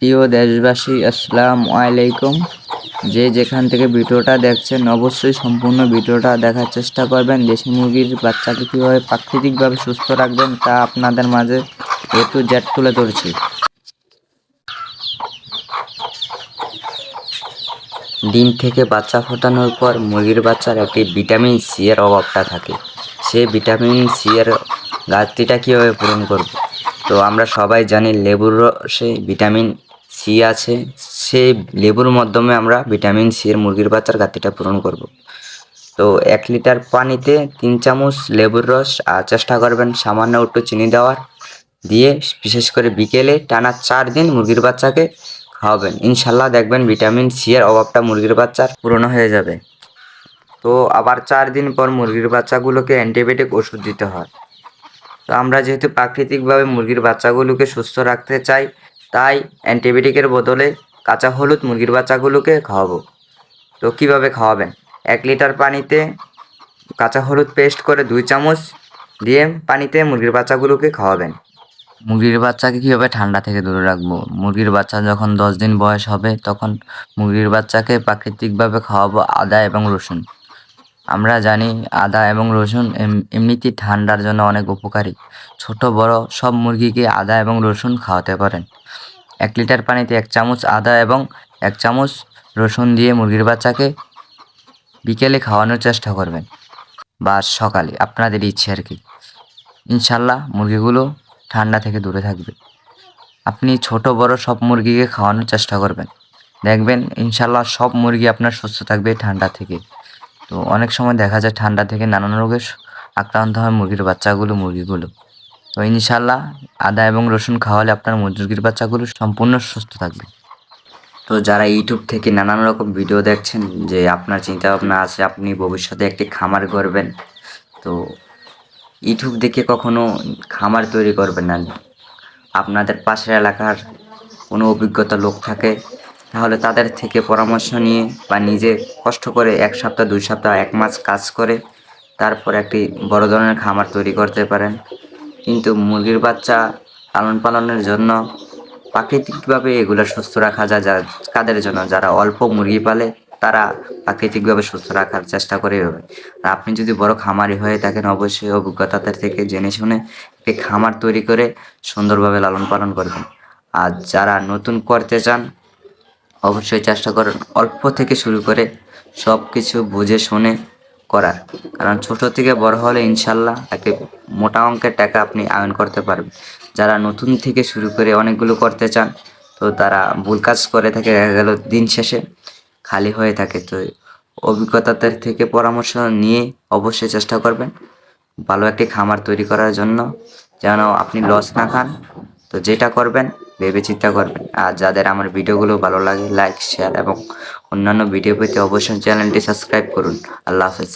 প্রিয় দেশবাসী, আসসালামু আলাইকুম। যে যেখান থেকে ভিডিওটা দেখছেন অবশ্যই সম্পূর্ণ ভিডিওটা দেখার চেষ্টা করবেন। দেশি মুরগির বাচ্চাকে কীভাবে প্রাকৃতিকভাবে সুস্থ রাখবেন তা আপনাদের মাঝে A to Z তুলে ধরছি। ডিম থেকে বাচ্চা ফোটানোর পর মুরগির বাচ্চার একটি ভিটামিন সি এর অভাবটা থাকে। সেই ভিটামিন সি এর ঘাটতিটা কীভাবে পূরণ করব? তো আমরা সবাই জানি লেবুর রসে ভিটামিন সি আছে। সেই লেবুর মাধ্যমে আমরা ভিটামিন সি এর মুরগির বাচ্চার ঘাটতিটা পূরণ করব। তো 1 লিটার পানিতে 3 চামচ লেবুর রস আর চেষ্টা করবেন সামান্য একটু চিনি দেওয়ার, দিয়ে বিশেষ করে বিকেলে টানা 4 দিন মুরগির বাচ্চাকে খাওয়াবেন। ইনশাল্লাহ দেখবেন ভিটামিন সি এর অভাবটা মুরগির বাচ্চার পূরণ হয়ে যাবে। তো আবার 4 দিন পর মুরগির বাচ্চাগুলোকে অ্যান্টিবায়োটিক ওষুধ দিতে হয়। তো আমরা যেহেতু প্রাকৃতিকভাবে মুরগির বাচ্চাগুলোকে সুস্থ রাখতে চাই, তাই অ্যান্টিবায়োটিকের বদলে কাঁচা হলুদ মুরগির বাচ্চাগুলোকে খাওয়াবো। তো কিভাবে খাওয়াবেন? 1 লিটার পানিতে কাঁচা হলুদ পেস্ট করে 2 চামচ দিয়ে পানিতে মুরগির বাচ্চাগুলোকে খাওয়াবেন। মুরগির বাচ্চাকে কীভাবে ঠান্ডা থেকে দূরে রাখবো? মুরগির বাচ্চা যখন 10 দিন বয়স হবে তখন মুরগির বাচ্চাকে প্রাকৃতিকভাবে খাওয়াবো আদা এবং রসুন। আমরা জানি আদা এবং রসুন এমনিতেই ঠান্ডার জন্য অনেক উপকারী। ছোট বড় সব মুরগিকে আদা এবং রসুন খাওয়াতে পারেন। 1 লিটার পানিতে 1 চামচ আদা এবং 1 চামচ রসুন দিয়ে মুরগির বাচ্চাকে বিকেলে খাওয়ানোর চেষ্টা করবেন বা সকালে, আপনাদের ইচ্ছে আর কি। ইনশাল্লাহ মুরগিগুলো ঠান্ডা থেকে দূরে থাকবে। আপনি ছোট বড় সব মুরগিকে খাওয়ানোর চেষ্টা করবেন, দেখবেন ইনশাল্লাহ সব মুরগি আপনার সুস্থ থাকবে ঠান্ডা থেকে। তো অনেক সময় দেখা যায় ঠান্ডা থেকে নানান রোগে আক্রান্ত হয় মুরগির মুরগিগুলো। তো ইনশাল্লাহ আদা এবং রসুন খাওয়ালে আপনার মুরগির বাচ্চাগুলো সম্পূর্ণ সুস্থ থাকবে। তো যারা ইউটিউব থেকে নানান রকম ভিডিও দেখছেন যে আপনার চিন্তাভাবনা আছে আপনি ভবিষ্যতে একটি খামার করবেন, তো ইউটিউব দেখে কখনো খামার তৈরি করবেন না। আপনাদের পাশের এলাকার কোনো অভিজ্ঞতা লোক থাকে তাহলে তাদের থেকে পরামর্শ নিয়ে বা নিজে কষ্ট করে 1 সপ্তাহ 2 সপ্তাহ 1 মাস কাজ করে তারপর একটি বড় ধরনের খামার তৈরি করতে পারেন। কিন্তু মুরগির বাচ্চা লালন পালনের জন্য প্রাকৃতিকভাবে এগুলো সুস্থ রাখা যায় কাদের জন্য? যারা অল্প মুরগি পালে তারা প্রাকৃতিকভাবে সুস্থ রাখার চেষ্টা করে এভাবে। আর আপনি যদি বড় খামারি হয়ে থাকেন অবশ্যই অভিজ্ঞতাদের থেকে জেনে শুনে একটি খামার তৈরি করে সুন্দরভাবে লালন পালন করবেন। আর যারা নতুন করতে চান অবশ্যই চেষ্টা করুন অল্প থেকে শুরু করে সব কিছু বুঝে শুনে করার, কারণ ছোট থেকে বড় হলে ইনশাল্লাহ একটি মোটা অঙ্কের টাকা আপনি আর্ন করতে পারবেন। যারা নতুন থেকে শুরু করে অনেকগুলো করতে চান তো তারা ভুল কাজ করে থাকে, দেখা গেল দিন শেষে খালি হয়ে থাকে। তো অভিজ্ঞতাদের থেকে পরামর্শ নিয়ে অবশ্যই চেষ্টা করবেন ভালো একটি খামার তৈরি করার জন্য, যেন আপনি লস না খান। তো যেটা করবেন ভেবে চিন্তা করবেন। আর যাদের আমার ভিডিওগুলো ভালো লাগে লাইক শেয়ার এবং অন্যান্য ভিডিও পেতে অবশ্যই চ্যানেলটি সাবস্ক্রাইব করুন। আল্লাহ হাফেজ।